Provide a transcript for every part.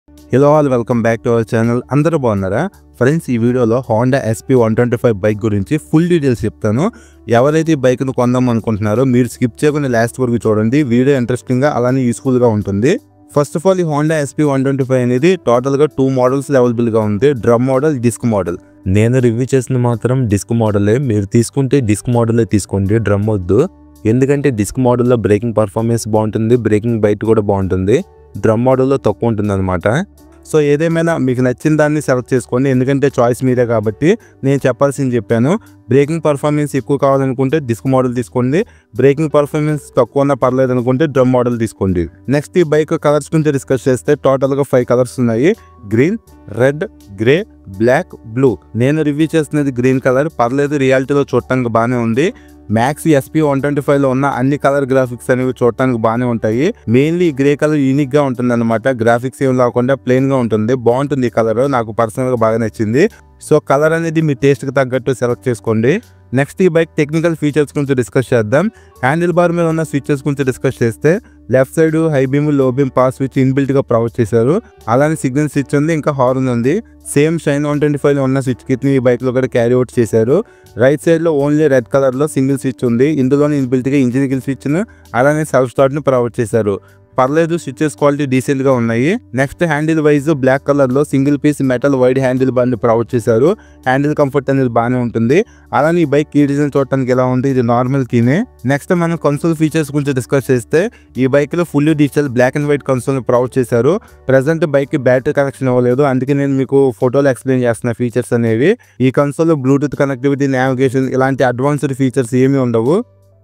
Hello all, welcome back to our channel. అందరూ బాగున్నారా friends? ఈ వీడియోలో హోండా SP125 బైక్ గురించి ఫుల్ డీటెయిల్స్ చెప్తాను. ఎవరైతే ఈ బైక్ను కొందాం అనుకుంటున్నారో మీరు స్కిప్ చేయకుండా లాస్ట్ వరకు చూడండి. వీడియో ఇంట్రెస్టింగ్గా అలానే యూస్ఫుల్గా ఉంటుంది. ఫస్ట్ ఆఫ్ ఆల్, ఈ హోండా SP125 అనేది టోటల్గా 2 మోడల్స్ అవైలబుల్గా ఉంది. Drum model, disc model. నేను రివ్యూ చేసిన మాత్రం డిస్క్ మోడలే. మీరు తీసుకుంటే డిస్క్ మోడలే తీసుకోండి, డ్రమ్ వద్దు. ఎందుకంటే డిస్క్ మోడల్లో బ్రేకింగ్ పర్ఫార్మెన్స్ బాగుంటుంది, బ్రేకింగ్ బైట్ కూడా బాగుంటుంది. డ్రమ్ మోడల్లో తక్కువ ఉంటుంది అనమాట. సో ఏదేమైనా మీకు నచ్చిన దాన్ని సెలెక్ట్ చేసుకోండి, ఎందుకంటే చాయిస్ మీదే కాబట్టి నేను చెప్పాల్సింది చెప్పాను. బ్రేకింగ్ పర్ఫార్మెన్స్ ఎక్కువ కావాలనుకుంటే డిస్క్ మోడల్ తీసుకోండి, బ్రేకింగ్ పర్ఫార్మెన్స్ తక్కువ ఉన్నా పర్లేదు అనుకుంటే డ్రమ్ మోడల్ తీసుకోండి. నెక్స్ట్ ఈ బైక్ కలర్స్ గురించి డిస్కస్ చేస్తే టోటల్గా 5 కలర్స్ ఉన్నాయి. Green, red, grey, black, blue. నేను రివ్యూ చేస్తున్నది గ్రీన్ కలర్. పర్లేదు, రియాలిటీలో చూడటానికి బాగానే ఉంది. మ్యాక్స్ SP125లో ఉన్న అన్ని కలర్ గ్రాఫిక్స్ అనేవి చూడటానికి బాగానే ఉంటాయి. మెయిన్లీ గ్రే కలర్ యూనిక్ గా ఉంటుంది అనమాట. గ్రాఫిక్స్ ఏం లేకుండా ప్లెయిన్ గా ఉంటుంది, బాగుంటుంది. ఈ కలర్ నాకు పర్సనల్ గా బాగా నచ్చింది. సో కలర్ అనేది మీ టేస్ట్ కి తగ్గట్టు సెలెక్ట్ చేసుకోండి. నెక్స్ట్ ఈ బైక్ టెక్నికల్ ఫీచర్స్ గురించి డిస్కస్ చేద్దాం. హ్యాండిల్ బార్ మీద ఉన్న స్విచెస్ గురించి డిస్కస్ చేస్తే లెఫ్ట్ సైడ్ హై బీమ్, లో బీమ్, పాస్ స్విచ్ ఇన్బిల్ట్ గా ప్రొవైడ్ చేశారు. అలానే సిగ్నల్ స్విచ్ ఉంది, ఇంకా హార్న్ ఉంది. సేమ్ షైన్ 125లో ఉన్న స్విచ్ కిట్ ని ఈ బైక్ లో కూడా క్యారీ అవుట్ చేశారు. రైట్ సైడ్ లో ఓన్లీ రెడ్ కలర్ లో సింగిల్ స్విచ్ ఉంది. ఇందులోనే ఇన్బిల్ట్ గా ఇంజిన్ కిల్ స్విచ్ ను అలానే సెల్ఫ్ స్టార్ట్ ను ప్రొవైడ్ చేశారు. పర్లేదు, స్విచెస్ క్వాలిటీ డీసెంట్ గా ఉన్నాయి. Next handle wise black colour లో single piece metal wide handle bar ని ప్రొవైడ్ చేశారు. హ్యాండిల్ కంఫర్ట్ అనేది బాగానే ఉంటుంది. అలానే ఈ బైక్ కీ డిజైన్ చూడటానికి ఎలా ఉంది, ఇది నార్మల్ కీనే. నెక్స్ట్ మనం కన్సోల్ ఫీచర్స్ గురించి డిస్కస్ చేస్తే ఈ బైక్ లో full digital black and white console ని ప్రొవైడ్ చేశారు. ప్రెసెంట్ బైక్ కి బ్యాటరీ కనెక్షన్ ఇవ్వలేదు, అందుకే నేను మీకు ఫోటోలో ఎక్స్ప్లెయిన్ చేస్తున్న ఫీచర్స్ అనేవి. ఈ కన్సోల్ బ్లూటూత్ కనెక్టివిటీ, నావిగేషన్ ఇలాంటి అడ్వాన్స్డ్ ఫీచర్స్ ఏమీ ఉండవు.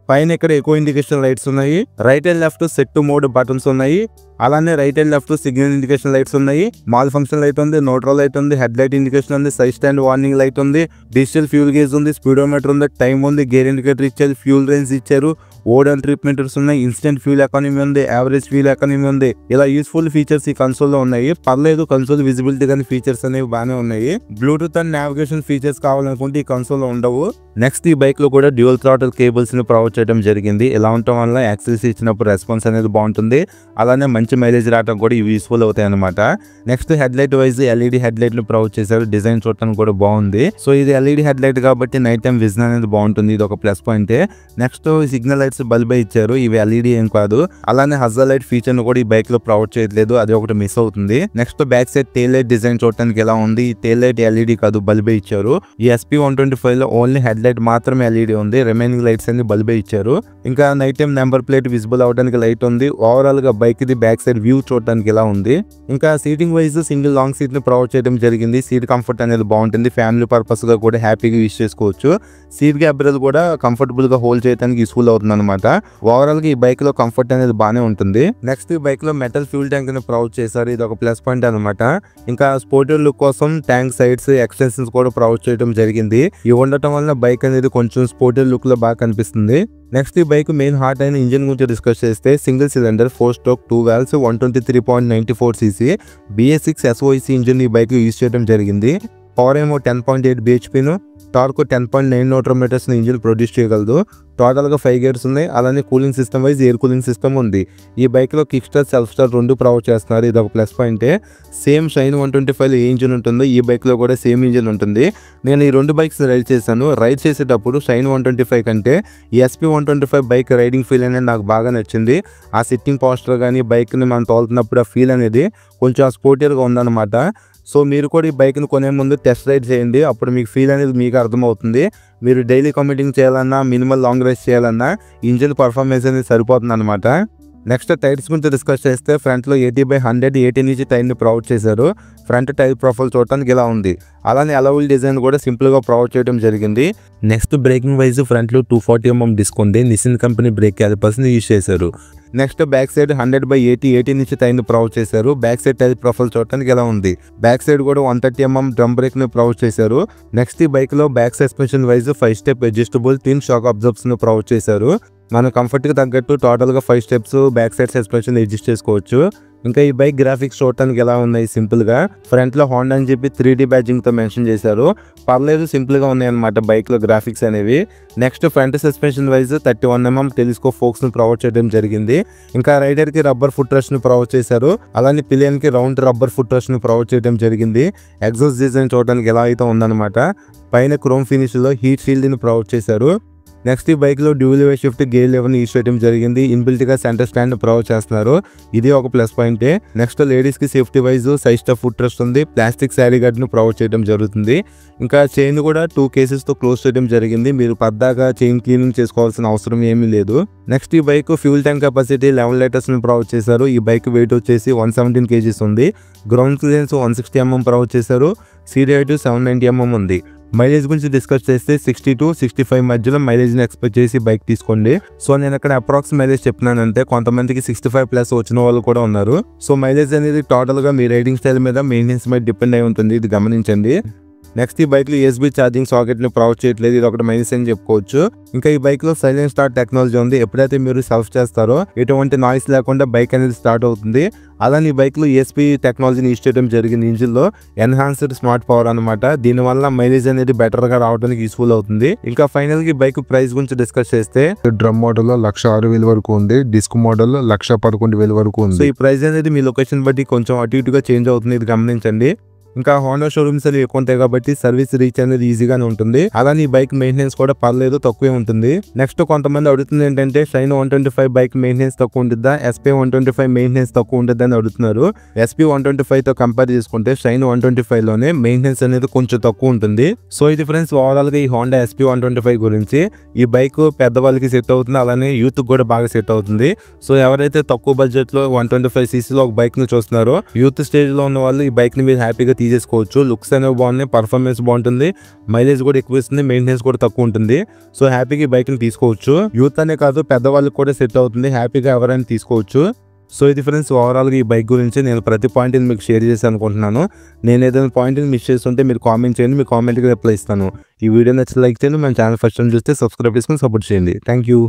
పైన ఇక్కడ ఎక్కువ ఇండికేషన్ లైట్స్ ఉన్నాయి. Right and left set mode buttons ఉన్నాయి. అలానే right and left signal indication lights ఉన్నాయి. మాల్ ఫంక్షన్ లైట్ ఉంది, న్యూట్రల్ లైట్ ఉంది, హెడ్ లైట్ ఇండికేషన్ ఉంది, సైడ్ స్టాండ్ వార్నింగ్ లైట్ ఉంది, డిజిటల్ ఫ్యూల్ గేజ్ ఉంది, స్పీడోమీటర్ ఉంది, టైం ఉంది, గేర్ ఇండికేటర్ ఇచ్చారు, ఫ్యూల్ రేంజ్ ఇచ్చారు, ఓడన్ ట్రిప్ మీటర్స్ ఉన్నాయి, ఇన్స్టెంట్ ఫ్యూల్ ఎకానమీ ఉంది, యావరేజ్ ఫ్యూల్ ఎకానమీ ఉంది. ఇలా యూస్ఫుల్ ఫీచర్స్ ఈ కన్సోల్ లో ఉన్నాయి. పర్లేదు, కన్సోల్ విజిబిలిటీ కానీ ఫీచర్స్ అనేవి బాగానే ఉన్నాయి. బ్లూటూత్ అండ్ నావిగేషన్ ఫీచర్స్ కావాలనుకుంటే ఈ కన్సోల్ లో ఉండవు. నెక్స్ట్ ఈ బైక్ లో కూడా డ్యూయల్ థ్రాటల్ కేబుల్స్ ని ప్రొవైడ్ చేయడం జరిగింది. ఇలా ఉండటం వల్ల యాక్సెస్ ఇచ్చినప్పుడు రెస్పాన్స్ అనేది బాగుంటుంది. అలానే మంచి మైలేజ్ రావడం కూడా ఇవి యూస్ఫుల్ అవుతాయి అనమాట. Next head light wise LED head light ను ప్రొవైడ్ చేశారు. డిజైన్ చూడటానికి కూడా బాగుంది. సో ఇది LED హెడ్ లైట్ కాబట్టి నైట్ టైం విజన్ అనేది బాగుంటుంది, ఇది ఒక plus point. Next signal lights బల్బే ఇచ్చారు, ఇవి LED ఏం కాదు. అలానే హజర్ లైట్ ఫీచర్ ను కూడా ఈ బైక్ లో ప్రొవైడ్ చేయట్లేదు, అది ఒకటి మిస్ అవుతుంది. Next back side tail light design చూడటానికి ఎలా ఉంది. ఈ టెయిల్ లైట్ LED కాదు, బల్బే ఇచ్చారు. ఈ SP125 లో ఓన్లీ హెడ్ లైట్ మాత్రమే LED ఉంది, రిమైనింగ్ లైట్స్ అన్ని బల్బే ఇచ్చారు. ఇంకా night time number plate visible అవడానికి లైట్ ఉంది. ఓవరాల్ గా బైక్ ఇది బ్యాక్ సైడ్ వ్యూ చూడటానికి ఎలా ఉంది. ఇంకా seating wise single long seat ని ప్రొవైడ్ చేయడం జరిగింది. సీట్ కంఫర్ట్ అనేది బాగుంటుంది, ఫ్యామిలీ పర్పస్ గా కూడా హ్యాపీగా యూజ్ చేసుకోవచ్చు. సీట్ గ్యాబ్రెల్ కూడా కంఫర్టబుల్ గా హోల్డ్ చేయడానికి యూస్ఫుల్ అవుతుంది అనమాట. ఓవరాల్ గా ఈ బైక్ లో కంఫర్ట్ అనేది బాగానే ఉంటుంది. నెక్స్ట్ ఈ బైక్ లో మెటల్ ఫ్యూల్ ట్యాంక్ ని ప్రొవైడ్ చేశారు, ఇది ఒక ప్లస్ పాయింట్ అనమాట. ఇంకా స్పోర్టివ్ లుక్ కోసం ట్యాంక్ సైడ్స్ ఎక్స్టెన్షన్స్ కూడా ప్రొవైడ్ చేయడం జరిగింది. ఇవి ఉండటం వల్ల బైక్ అనేది కొంచెం స్పోర్టివ్ లుక్ లో బాగా కనిపిస్తుంది. నెక్స్ట్ ఈ బైక్ మెయిన్ హార్ట్ అయిన ఇంజిన్ గురించి డిస్కస్ చేస్తే single cylinder 4 stroke 2 valves 123.94 cc BS6 SOEC engine ఈ బైక్ యూజ్ చేయడం జరిగింది. పవర్ ఏమో 10.8 bhp ను, torque 10.9 newton metres engine produce చేయగలదు. టోటల్ గా 5 గేర్స్ ఉన్నాయి. అలానే cooling system wise air cooling system ఉంది. ఈ బైక్ లో కిక్ స్టార్, సెల్ఫ్ స్టార్ రెండు ప్రొవైడ్ చేస్తున్నారు, ఇది ఒక ప్లస్ పాయింట్. సేమ్ షైన్ 125 ఏ ఇంజిన్ ఉంటుందో ఈ బైక్ లో కూడా సేమ్ ఇంజిన్ ఉంటుంది. నేను ఈ రెండు బైక్స్ రైడ్ చేశాను. రైడ్ చేసేటప్పుడు షైన్ 125 కంటే ఈ SP125 బైక్ రైడింగ్ ఫీల్ అనేది నాకు బాగా నచ్చింది. ఆ సిట్టింగ్ పోస్టర్ కానీ బైక్ ని మనం తోలుతున్నప్పుడు ఆ ఫీల్ అనేది కొంచెం స్పోర్టివ్గా ఉందన్నమాట. సో మీరు కూడా ఈ బైక్ని కొనే ముందు టెస్ట్ రైడ్ చేయండి, అప్పుడు మీకు ఫీల్ అనేది మీకు అర్థమవుతుంది. మీరు డైలీ కమ్యూటింగ్ చేయాలన్నా, మినిమల్ లాంగ్ రైడ్స్ చేయాలన్నా ఇంజిన్ పర్ఫార్మెన్స్ అనేది సరిపోతుంది అనమాట. నెక్స్ట్ టైర్స్ గురించి డిస్కస్ చేస్తే ఫ్రంట్ లో 80/100 18 ఇంచ్ టైర్ ని ప్రొవైడ్ చేశారు. ఫ్రంట్ టైర్ ప్రొఫైల్ చూడటానికి ఇలా ఉంది. అలానే అలౌల్ డిజైన్ కూడా సింపుల్ గా ప్రొవైడ్ చేయడం జరిగింది. నెక్స్ట్ బ్రేకింగ్ వైజ్ ఫ్రంట్ లో 240mm డిస్క్ ఉంది. నిసిన్ కంపెనీ బ్రేక్ క్యాలిపర్స్ ని యూజ్ చేశారు. Next back side 100/80 18 inch tyre ని ప్రొవైడ్ చేశారు. బ్యాక్ సైడ్ టైర్ ప్రొఫైల్ చూడటానికి ఎలా ఉంది. బ్యాక్ సైడ్ కూడా 130mm డ్రమ్ బ్రేక్ ని ప్రొవైడ్ చేశారు. నెక్స్ట్ ఈ బైక్ లో back suspension wise 5 step adjustable twin shock absorbers ని ప్రొవైడ్ చేశారు. మన కంఫర్ట్కి తగ్గట్టు టోటల్గా 5 steps back side suspension adjust చేసుకోవచ్చు. ఇంకా ఈ బైక్ గ్రాఫిక్స్ చూడటానికి ఎలా ఉన్నాయి సింపుల్గా, ఫ్రంట్లో హోండా అని చెప్పి 3D బ్యాడ్జింగ్తో మెన్షన్ చేశారు. పర్లేదు సింపుల్గా ఉన్నాయన్నమాట బైక్లో గ్రాఫిక్స్ అనేవి. Next front suspension wise 31mm telescope ఫోక్స్ని ప్రొవైడ్ చేయడం జరిగింది. ఇంకా రైడర్కి రబ్బర్ ఫుట్ రెస్ట్ని ప్రొవైడ్ చేశారు. అలానే పిలియన్కి రౌండ్ రబ్బర్ ఫుట్ రెస్ట్ని ప్రొవైడ్ చేయడం జరిగింది. ఎగ్జాస్ట్ డిజైన్ చూడడానికి ఎలా అయితే ఉందన్నమాట. పైన క్రోమ్ ఫినిష్లో హీట్ షీల్డ్ని ప్రొవైడ్ చేశారు. నెక్స్ట్ ఈ బైక్లో డ్యూయల్ వే షిఫ్ట్ గేర్ లెవెల్ని యూస్ చేయడం జరిగింది. ఇన్బిల్ట్గా సెంటర్ స్టాండ్ ప్రొవైడ్ చేస్తున్నారు. ఇది ఒక ప్లస్ పాయింటే. నెక్స్ట్ లేడీస్కి safety wise side step foot rest ఉంది. ప్లాస్టిక్ శారీ గార్డ్ని ప్రొవైడ్ చేయడం జరుగుతుంది. ఇంకా చైన్ కూడా 2 కేసెస్తో క్లోజ్ చేయడం జరిగింది. మీరు పద్దాగా చైన్ క్లీనింగ్ చేసుకోవాల్సిన అవసరం ఏమీ లేదు. నెక్స్ట్ ఈ బైక్ ఫ్యూల్ ట్యాంక్ కెపాసిటీ 11 లీటర్స్ని ప్రొవైడ్ చేశారు. ఈ బైక్ వెయిట్ వచ్చేసి 117 kgs ఉంది. గ్రౌండ్ క్లియరెన్స్ 160mm ప్రొవైడ్ చేశారు. సీరియల్ హైట్ 790mm ఉంది. మైలేజ్ గురించి డిస్కస్ చేస్తే 60 to 65 మధ్యలో మైలేజ్ని ఎక్స్పెక్ట్ చేసి బైక్ తీసుకోండి. సో నేను అక్కడ అప్రాక్స్ మైలేజ్ చెప్తున్నానంటే కొంతమందికి 65+ వచ్చిన వాళ్ళు కూడా ఉన్నారు. సో మైలేజ్ అనేది టోటల్గా మీ రైడింగ్ స్టైల్ మీద మెయింటెనెన్స్ మీద డిపెండ్ అయి ఉంటుంది. ఇది గమనించండి. నెక్స్ట్ ఈ బైక్లో USB ఛార్జింగ్ సాకెట్ని ప్రొవైడ్ చేయట్లేదు. ఇది ఒకటి మైనస్ అని చెప్పుకోవచ్చు. ఇంకా ఈ బైక్లో సైలెంట్ స్టార్ట్ టెక్నాలజీ ఉంది. ఎప్పుడైతే మీరు సెల్ఫ్ చేస్తారో ఎటువంటి నాయిస్ లేకుండా బైక్ అనేది స్టార్ట్ అవుతుంది. అలానే ఈ బైక్లో ESP టెక్నాలజీని యూస్ చేయడం జరిగింది. ఇంజిన్లో ఎన్హాన్స్డ్ స్మార్ట్ పవర్ అనమాట. దీనివల్ల మైలేజ్ అనేది బెటర్గా రావడానికి యూస్ఫుల్ అవుతుంది. ఇంకా ఫైనల్గా ఈ బైక్ ప్రైస్ గురించి డిస్కస్ చేస్తే డ్రమ్ మోడల్లో 1,06,000 వరకు ఉంది. డిస్క్ మోడల్లో 1,11,000 వరకు ఉంది. సో ఈ ప్రైస్ అనేది మీ లొకేషన్ బట్టి కొంచెం అటు ఇటుగా చేంజ్ అవుతుంది. ఇది గమనించండి. ఇంకా హోండా షోరూమ్స్ అనేవి ఎక్కువ ఉంటాయి కాబట్టి సర్వీస్ రీచ్ అనేది ఈజీగానే ఉంటుంది. అలానే ఈ బైక్ మెయింటెనెన్స్ కూడా పర్లేదు, తక్కువే ఉంటుంది. నెక్స్ట్ కొంతమంది అడుగుతుంది ఏంటంటే షైన్ 125 బైక్ మెయింటెనెన్స్ తక్కువ ఉంటుందా, SP 125 మెయింటెనెన్స్ తక్కువ ఉంటుంది అని అడుగుతున్నారు. SP 125తో కంపేర్ చేసుకుంటే షైన్ 125లోనే మెయింటెనెన్స్ అనేది కొంచెం తక్కువ ఉంటుంది. సో ఇది ఫ్రెండ్స్ ఓవరాల్గా ఈ హోండా SP 125 గురించి. ఈ బైక్ పెద్దవాళ్ళకి సెట్ అవుతుంది, అలానే యూత్కి కూడా బాగా సెట్ అవుతుంది. సో ఎవరైతే తక్కువ బడ్జెట్లో 125cc ఒక బైక్ని చూస్తున్నారో యూత్ స్టేజ్లో ఉన్న వాళ్ళు ఈ బైక్ని మీరు హ్యాపీగా తీసేసుకోవచ్చు. లుక్స్ అనేవి బాగున్నాయి, పర్ఫార్మెన్స్ బాగుంటుంది, మైలేజ్ కూడా ఎక్కువ ఇస్తుంది, మెయింటెనెన్స్ కూడా తక్కువ ఉంటుంది. సో హ్యాపీగా ఈ బైక్ని తీసుకోవచ్చు. యూత్ అనే కాదు పెద్దవాళ్ళకి కూడా సెట్ అవుతుంది. హ్యాపీగా ఎవరైనా తీసుకోవచ్చు. సో ఇది ఫ్రెండ్స్ ఓవరాల్గా ఈ బైక్ గురించి నేను ప్రతి పాయింట్ని మీకు షేర్ చేసి అనుకుంటున్నాను. నేను ఏదైనా పాయింట్ని మిస్ చేస్తుంటే మీరు కామెంట్ చేయండి, మీ కామెంట్కి రిప్లై ఇస్తాను. ఈ వీడియో నచ్చితే లైక్ చేయండి. మన ఛానల్ ఫస్ట్ టైం చూస్తే సబ్స్క్రైబ్ చేసుకుని సపోర్ట్ చేయండి. Thank you.